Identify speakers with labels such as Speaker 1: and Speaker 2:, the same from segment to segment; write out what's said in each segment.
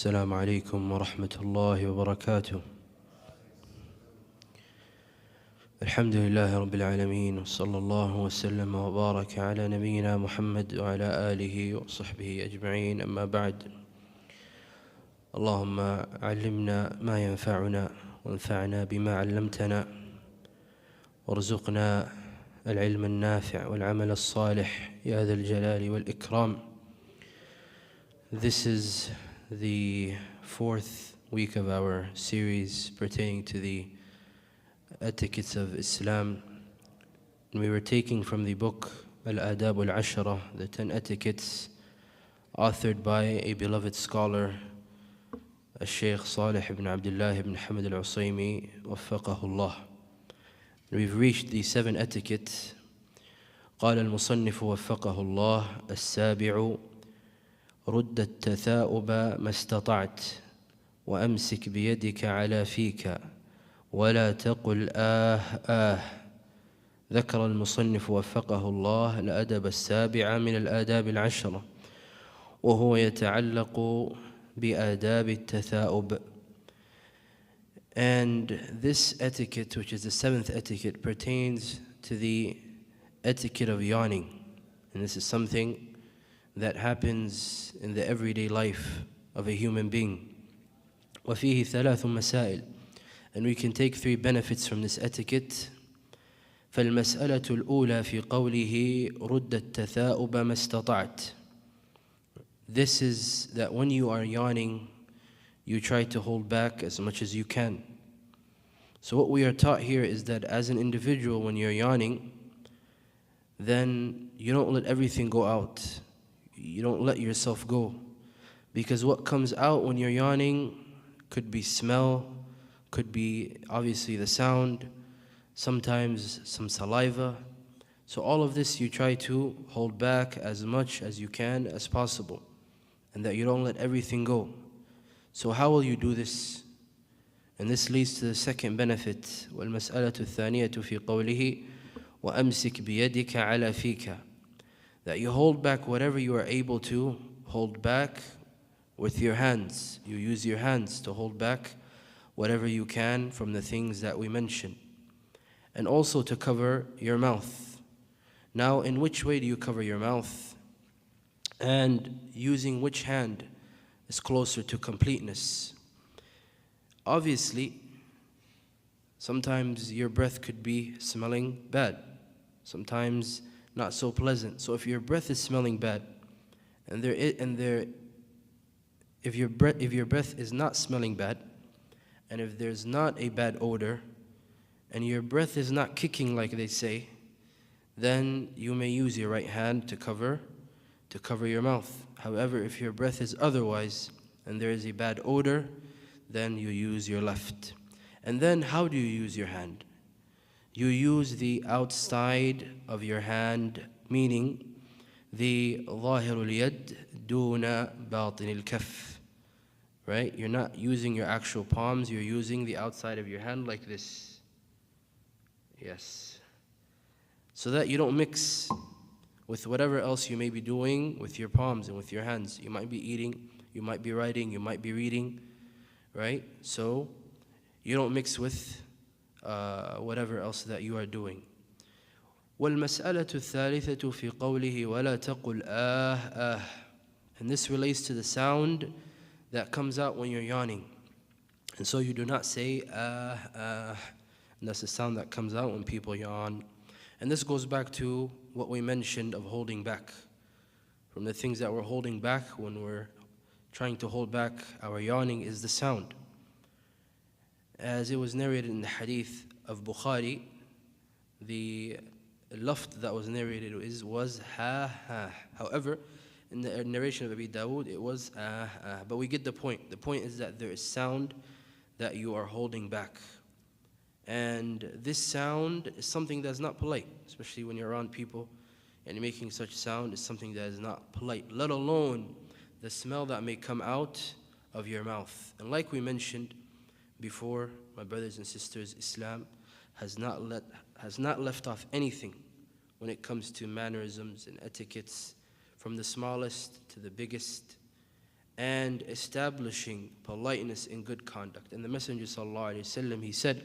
Speaker 1: السلام عليكم ورحمة الله وبركاته. الحمد لله رب العالمين، وصلى الله وسلم وبارك على نبينا محمد وعلى آله وصحبه أجمعين. أما بعد، اللهم علمنا ما ينفعنا وانفعنا بما علمتنا وارزقنا العلم النافع والعمل الصالح يا ذا الجلال والإكرام. This is the fourth week of our series pertaining to the etiquettes of Islam. And we were taking from the book Al-Adab al-Ashara, the 10 Etiquettes, authored by a beloved scholar, Al-Shaykh Salih ibn Abdullah ibn Hamad al-Usaymi, وفقه الله. We've reached the 7 etiquettes. قال المصنف وفقه الله: السابع: رد التثاؤب ما استطعت، وأمسك بيدك على فيك، ولا تقل ذكر المصنف وفقه الله الأدب السابع من الآداب العشرة، وهو يتعلق بآداب التثاؤب. And this etiquette, which is the 7th etiquette, pertains to the etiquette of yawning. And this is something that happens in the everyday life of a human being. وفيه ثلاث مسائل. And we can take 3 benefits from this etiquette. فالمسألة الأولى في قوله رد التثاؤب ما استطعت. This is that when you are yawning, you try to hold back as much as you can. So what we are taught here is that as an individual, when you're yawning, then you don't let everything go out. You don't let yourself go. Because what comes out when you're yawning could be smell, could be obviously the sound, sometimes some saliva. So all of this you try to hold back as much as you can as possible, and that you don't let everything go. So how will you do this? And this leads to the second benefit. وَالْمَسْأَلَةُ الثَّانِيَةُ فِي قَوْلِهِ وَأَمْسِكْ بِيَدِكَ عَلَى فِيكَ. That you hold back whatever you are able to hold back with your hands. You use your hands to hold back whatever you can from the things that we mentioned. And also to cover your mouth. Now, in which way do you cover your mouth? And using which hand is closer to completeness? Obviously, sometimes your breath could be smelling bad. Sometimes not so pleasant. So if your breath is smelling bad, if your breath is not smelling bad, and if there's not a bad odor, and your breath is not kicking like they say, then you may use your right hand to cover your mouth. However, if your breath is otherwise, and there is a bad odor, then you use your left. And then how do you use your hand? You use the outside of your hand, meaning the ظاهر اليد دون باطن الكف. Right? You're not using your actual palms, you're using the outside of your hand like this. Yes. So that you don't mix with whatever else you may be doing with your palms and with your hands. You might be eating, you might be writing, you might be reading, right? So you don't mix with whatever else that you are doing. وَالْمَسْأَلَةُ الثَّالِثَةُ فِي قَوْلِهِ وَلَا تَقُلْ And this relates to the sound that comes out when you're yawning. And so you do not say And that's the sound that comes out when people yawn. And this goes back to what we mentioned of holding back. From the things that we're holding back when we're trying to hold back our yawning is the sound. As it was narrated in the hadith of Bukhari, the laft that was narrated was ha. However, in the narration of Abi Dawood, it was But we get the point. The point is that there is sound that you are holding back. And this sound is something that's not polite, especially when you're around people and making such sound is something that is not polite, let alone the smell that may come out of your mouth. And like we mentioned before, my brothers and sisters, Islam has not left off anything when it comes to mannerisms and etiquettes, from the smallest to the biggest. and establishing politeness and good conduct. And the Messenger sallallahu alaihi wasallam, he said,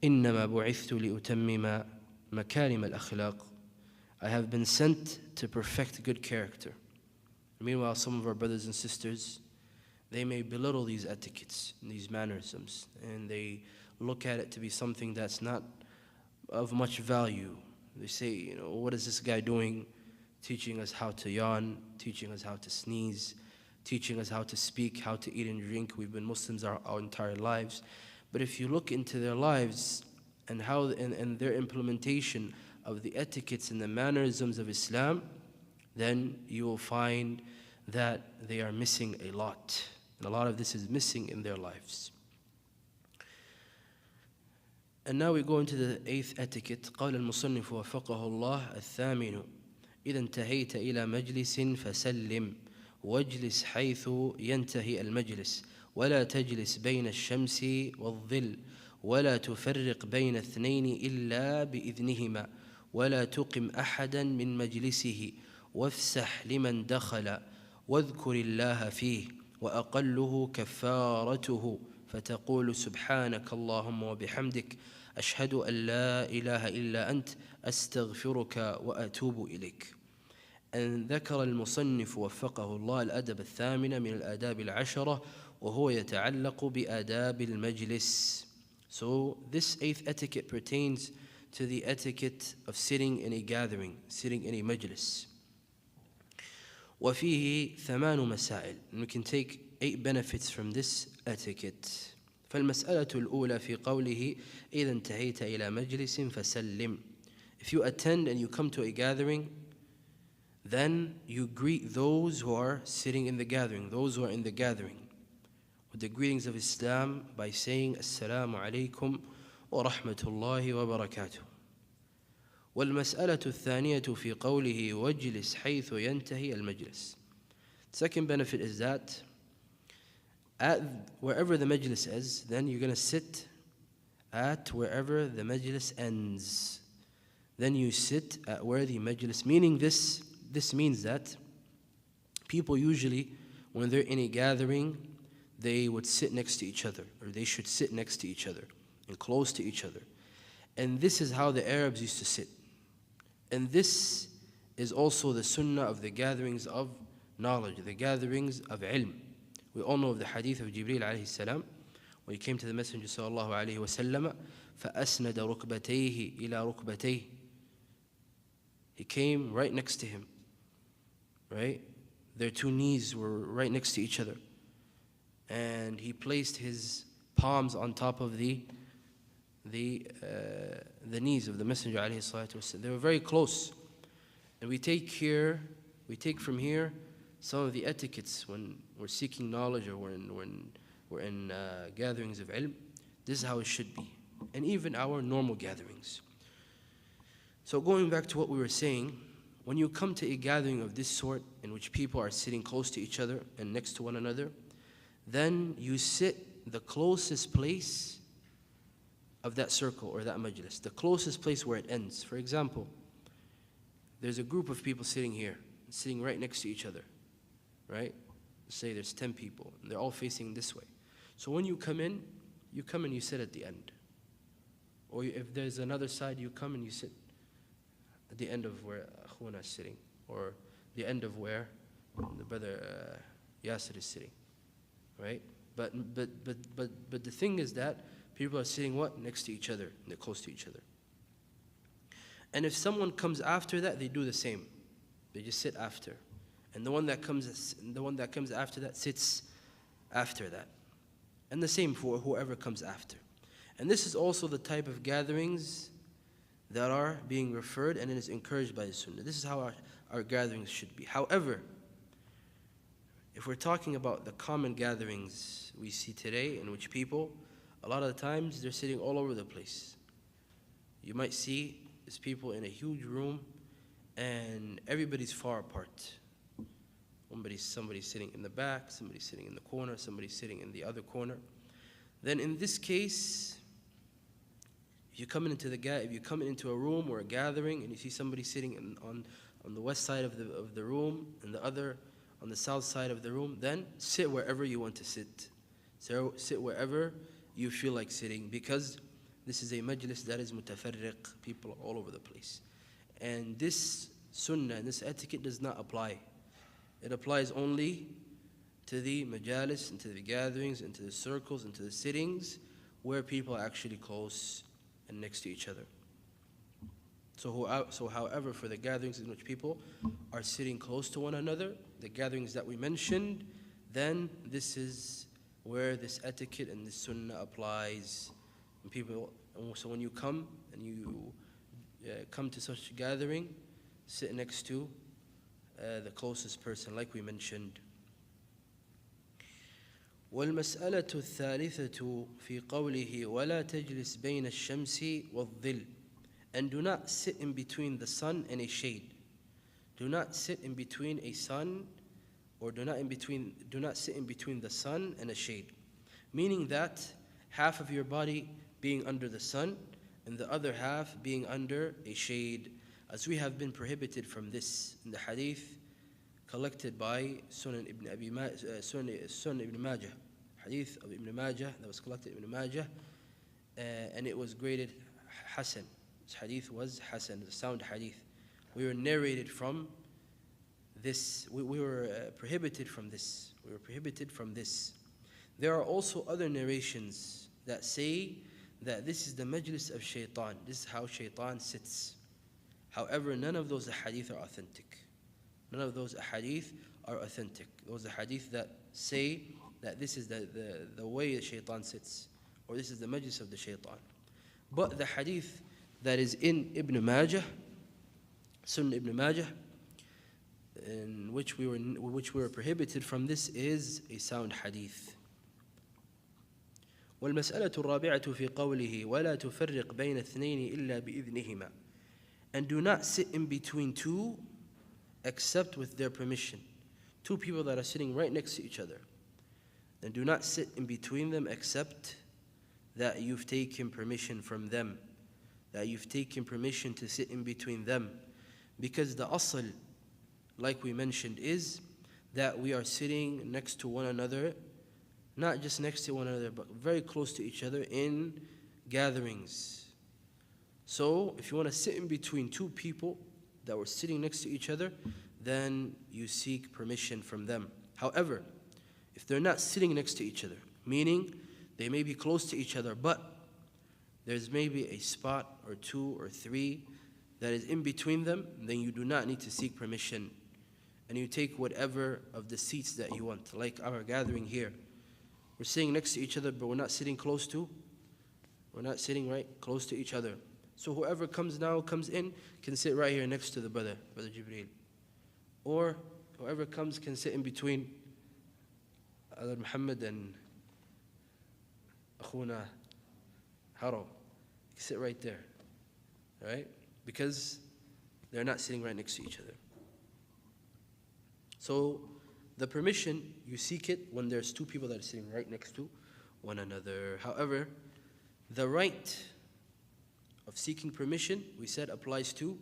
Speaker 1: إِنَّمَا بُعِثْتُ لِأُتَمِّمَ مَكَارِمَ الْأَخْلَاقِ. I have been sent to perfect good character. Meanwhile, some of our brothers and sisters, they may belittle these etiquettes and these mannerisms, and they look at it to be something that's not of much value. They say, what is this guy doing? Teaching us how to yawn, teaching us how to sneeze, teaching us how to speak, how to eat and drink. We've been Muslims our entire lives. But if you look into their lives and how and their implementation of the etiquettes and the mannerisms of Islam, then you will find that they are missing a lot. And a lot of this is missing in their lives. And now we go into the 8th etiquette. قال المصنف وفقه الله الثامن إذا انتهيت إلى مجلس فسلم واجلس حيث ينتهي المجلس ولا تجلس بين الشمس والظل ولا تفرق بين اثنين إلا بإذنهما ولا تقم أحدا من مجلسه وافسح لمن دخل واذكر الله فيه وأقله كفارته فتقول سبحانك اللهم وبحمدك أشهد أن لا إله إلا أنت أستغفرك وأتوب إليك. أن ذكر المصنف وفقه الله الأدب الثامن من الآداب العشرة وهو يتعلق بآداب المجلس. So this 8th etiquette pertains to the etiquette of sitting in a gathering, sitting in a majlis. وفيه 8 مسائل. And we can take 8 benefits from this etiquette. فالمسألة الأولى في قوله إذا انتهيت إلى مجلس فسلم. If you attend and you come to a gathering, then you greet those who are sitting in the gathering, those who are in the gathering, with the greetings of Islam by saying Assalamu alaikum wa rahmatullahi wa barakatuh. والمسألة الثانية في قوله واجلس حيث ينتهي المجلس. Second benefit is that at wherever the majlis is, then you're going to sit at wherever the majlis ends. Then you sit at where the majlis, meaning this means that people usually, when they're in a gathering, they would sit next to each other, or they should sit next to each other and close to each other. And this is how the Arabs used to sit. And this is also the sunnah of the gatherings of knowledge, the gatherings of ilm. We all know of the hadith of Jibreel alayhi salam, when he came to the Messenger sallallahu alayhi wa sallam, فَأَسْنَدَ رُكْبَتَيْهِ إِلَى رُكْبَتَيْهِ. He came right next to him, right? Their 2 knees were right next to each other. And he placed his palms on top of the knees of the Messenger alayhi salatu wasallam. They were very close. And we take from here some of the etiquettes when we're seeking knowledge or when we're in gatherings of ilm. This is how it should be. And even our normal gatherings. So going back to what we were saying, when you come to a gathering of this sort in which people are sitting close to each other and next to one another, then you sit the closest place of that circle or that majlis, the closest place where it ends. For example, there's a group of people sitting here, sitting right next to each other, right? Say there's 10 people, and they're all facing this way. So when you come in, you sit at the end. Or if there's another side, you come and you sit at the end of where Akhuna is sitting, or the end of where the brother Yasir is sitting, right? But the thing is that people are sitting what? Next to each other, and they're close to each other. And if someone comes after that, they do the same. They just sit after. And the one that comes after that sits after that. And the same for whoever comes after. And this is also the type of gatherings that are being referred and it is encouraged by the Sunnah. This is how our gatherings should be. However, if we're talking about the common gatherings we see today in which people, a lot of the times they're sitting all over the place. You might see these people in a huge room and everybody's far apart. Somebody's sitting in the back, somebody's sitting in the corner, somebody's sitting in the other corner. Then in this case, if you come into a room or a gathering and you see somebody sitting on the west side of the room and the other on the south side of the room, then sit wherever you want to sit. So sit wherever you feel like sitting, because this is a majlis that is mutafarriq, people all over the place. And this sunnah, this etiquette does not apply. It applies only to the majalis, and to the gatherings, and to the circles, and to the sittings where people are actually close and next to each other. So however, for the gatherings in which people are sitting close to one another, the gatherings that we mentioned, then this is where this etiquette and this sunnah applies. So when you come and you come to such a gathering, sit next to the closest person, like we mentioned. والمسألة الثالثة في قوله ولا تجلس بين الشمس والظل. And do not sit in between the sun and a shade. Do not sit in between a sun, or do not sit in between the sun and a shade. Meaning that half of your body being under the sun and the other half being under a shade, as we have been prohibited from this in the hadith collected by Sunan Ibn Majah, hadith of Ibn Majah that was collected Ibn Majah, and it was graded Hasan. This hadith was Hasan, the sound hadith. We were narrated from this. We were prohibited from this. We were prohibited from this. There are also other narrations that say that this is the majlis of shaitan. This is how shaitan sits. However, none of those hadith are authentic. None of those hadith are authentic. Those hadith that say that this is the way the shaitan sits, or this is the majlis of the shaitan. But the hadith that is in Ibn Majah, Sunnah Ibn Majah, in which we were prohibited from this, is a sound hadith. والمسألة الرابعة في قوله ولا تفرق بين اثنين إلا بإذنهما. And do not sit in between two except with their permission. Two people that are sitting right next to each other, and do not sit in between them except that you've taken permission from them, that you've taken permission to sit in between them. Because the asl, like we mentioned, is that we are sitting next to one another, not just next to one another, but very close to each other in gatherings. So if you want to sit in between two people that were sitting next to each other, then you seek permission from them. However, if they're not sitting next to each other, meaning they may be close to each other, but there's maybe a spot or two or three that is in between them, then you do not need to seek permission. And you take whatever of the seats that you want. Like our gathering here. We're sitting next to each other, but we're not sitting we're not sitting right close to each other. So whoever comes in, can sit right here next to the Brother Jibreel. Or whoever comes can sit in between Brother Muhammad and Akhuna Haro. Sit right there, right? Because they're not sitting right next to each other. So the permission, you seek it when there's two people that are sitting right next to one another. However, the right of seeking permission, we said, applies to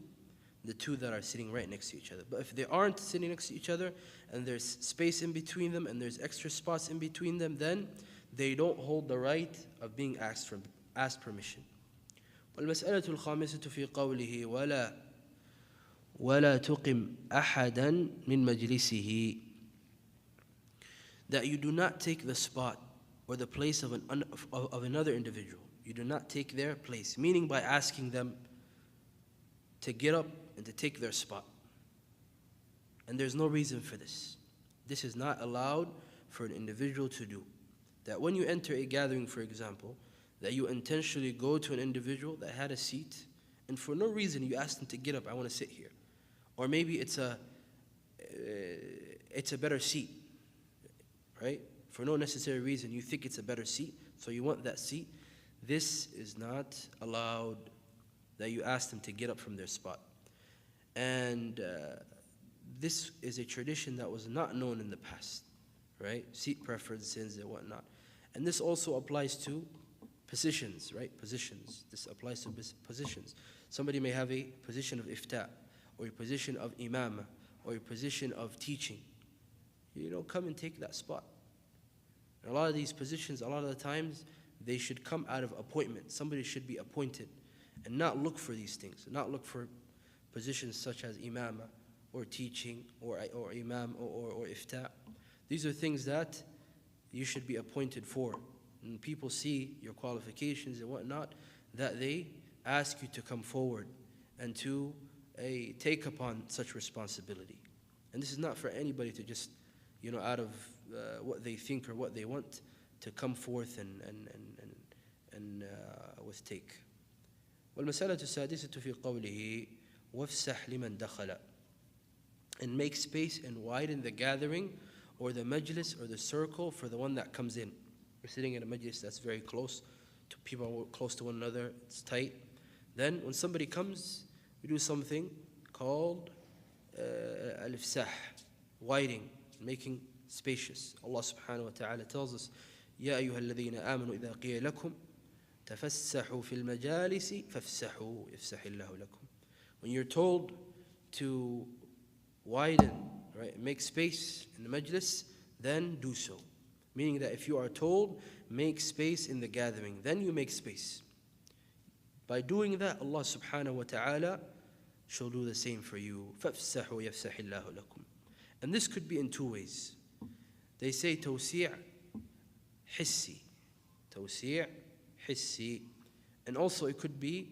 Speaker 1: the two that are sitting right next to each other. But if they aren't sitting next to each other, and there's space in between them, and there's extra spots in between them, then they don't hold the right of being asked permission. والمسألة الخامسة في قوله ولا تقم أحدا من مجلسه. That you do not take the spot or the place of another individual. You do not take their place, meaning by asking them to get up and to take their spot. And there's no reason for this. This is not allowed for an individual to do. That when you enter a gathering, for example, that you intentionally go to an individual that had a seat, and for no reason you ask them to get up, I want to sit here. Or maybe it's a better seat, right? For no necessary reason, you think it's a better seat, so you want that seat. This is not allowed, that you ask them to get up from their spot. And this is a tradition that was not known in the past, right? Seat preferences and whatnot. And this also applies to positions, right? Positions. This applies to positions. Somebody may have a position of ifta, or a position of imam, or a position of teaching. you know, come and take that spot. And a lot of these positions, a lot of the times, they should come out of appointment. Somebody should be appointed and not look for these things, not look for positions such as imama or teaching or imam or ifta. These are things that you should be appointed for. And people see your qualifications and whatnot, that they ask you to come forward and to take upon such responsibility. And this is not for anybody to just, you know, out of what they think or what they want, to come forth and take. والمسألة السادسة في قوله وافسح لمن دخل, and make space and widen the gathering or the majlis or the circle for the one that comes in. We're sitting in a majlis that's very close to people, close to one another, it's tight. Then when somebody comes, we do something called al-ifsah, widening, making spacious. Allah subhanahu wa ta'ala tells us, يا أيها الذين آمنوا إذا قيل لكم تفسحوا في المجالس فافسحوا يفسح الله لكم. When you're told to widen, right, make space in the majlis, then do so. Meaning that if you are told, make space in the gathering, then you make space. By doing that, Allah subhanahu wa ta'ala shall do the same for you. فَافْسَحُوا يَفْسَحِ اللَّهُ لَكُمْ. And this could be in two ways. They say توسيع حسي. توسيع حسي. And also it could be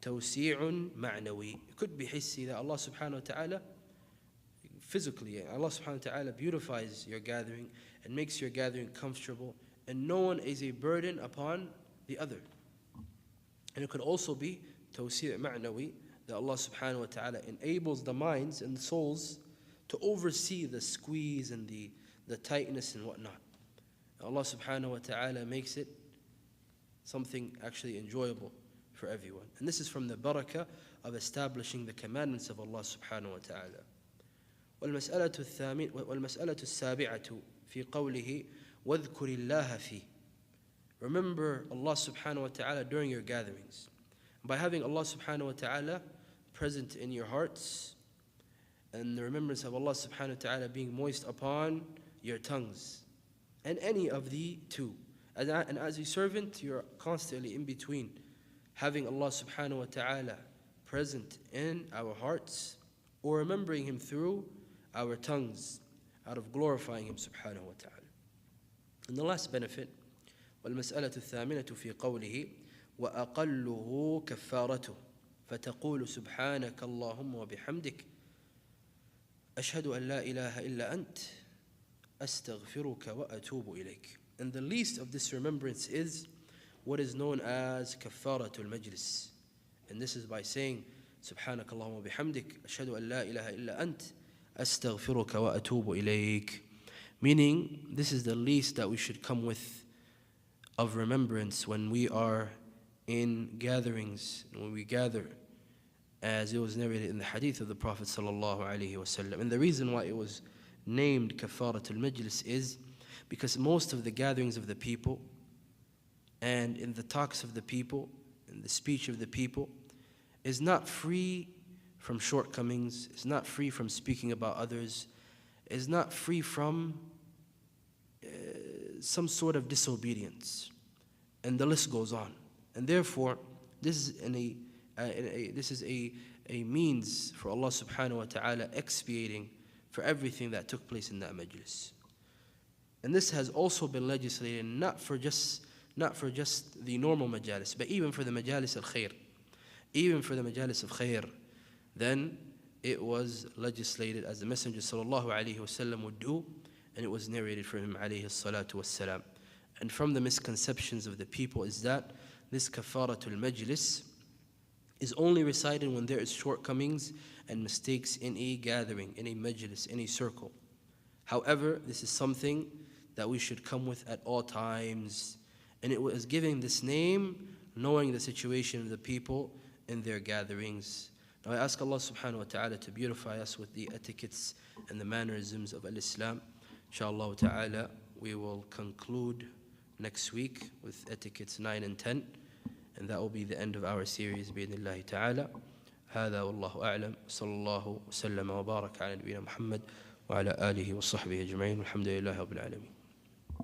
Speaker 1: توسيع معنوي. It could be حسي, that Allah subhanahu wa ta'ala physically, Allah subhanahu wa ta'ala beautifies your gathering and makes your gathering comfortable, and no one is a burden upon the other. And it could also be توسيع معنوي, that Allah subhanahu wa ta'ala enables the minds and the souls to oversee the squeeze and the tightness and whatnot. Allah subhanahu wa ta'ala makes it something actually enjoyable for everyone. And this is from the barakah of establishing the commandments of Allah subhanahu wa ta'ala. والمسألة السابعة في قوله واذكر الله فيه. Remember Allah subhanahu wa ta'ala during your gatherings. By having Allah subhanahu wa ta'ala present in your hearts, and the remembrance of Allah subhanahu wa ta'ala being moist upon your tongues, and any of the two. And as a servant, you're constantly in between having Allah subhanahu wa ta'ala present in our hearts, or remembering Him through our tongues, out of glorifying Him subhanahu wa ta'ala. And the last benefit, والمسألة الثامنة في قوله وأقله كفارته فتقول سبحانك اللهم وبحمدك أشهد أن لا إله إلا أنت أستغفرك وأتوب إليك. And the least of this remembrance is what is known as كفارة المجلس. And this is by saying سبحانك اللهم وبحمدك أشهد أن لا إله إلا أنت أستغفرك وأتوب إليك. Meaning, this is the least that we should come with of remembrance when we are in gatherings, when we gather, as it was narrated in the hadith of the Prophet sallallahu alaihi wasallam. And the reason why it was named Kafaratul Majlis is because most of the gatherings of the people and in the talks of the people, in the speech of the people, is not free from shortcomings, is not free from speaking about others, is not free from some sort of disobedience, and the list goes on. And therefore, this is a means for Allah subhanahu wa ta'ala expiating for everything that took place in that majlis. And this has also been legislated not for just the normal majalis, but even for the majalis al-khair. Even for the majalis of khair, then it was legislated as the Messenger sallallahu alaihi wasallam would do, and it was narrated from him alayhi salatu wassalam. And from the misconceptions of the people is that this kafaratul majlis is only recited when there is shortcomings and mistakes in a gathering, in a majlis, in a circle. However, this is something that we should come with at all times, and it was given this name knowing the situation of the people in their gatherings. Now I ask Allah subhanahu wa ta'ala to beautify us with the etiquettes and the mannerisms of al-Islam. Inshallah ta'ala, we will conclude next week with etiquettes 9 and 10, and that will be the end of our series بإذن الله تعالى. هذا والله أعلم صلى الله وسلم وبارك على نبينا محمد وعلى آله وصحبه أجمعين والحمد لله رب العالمين.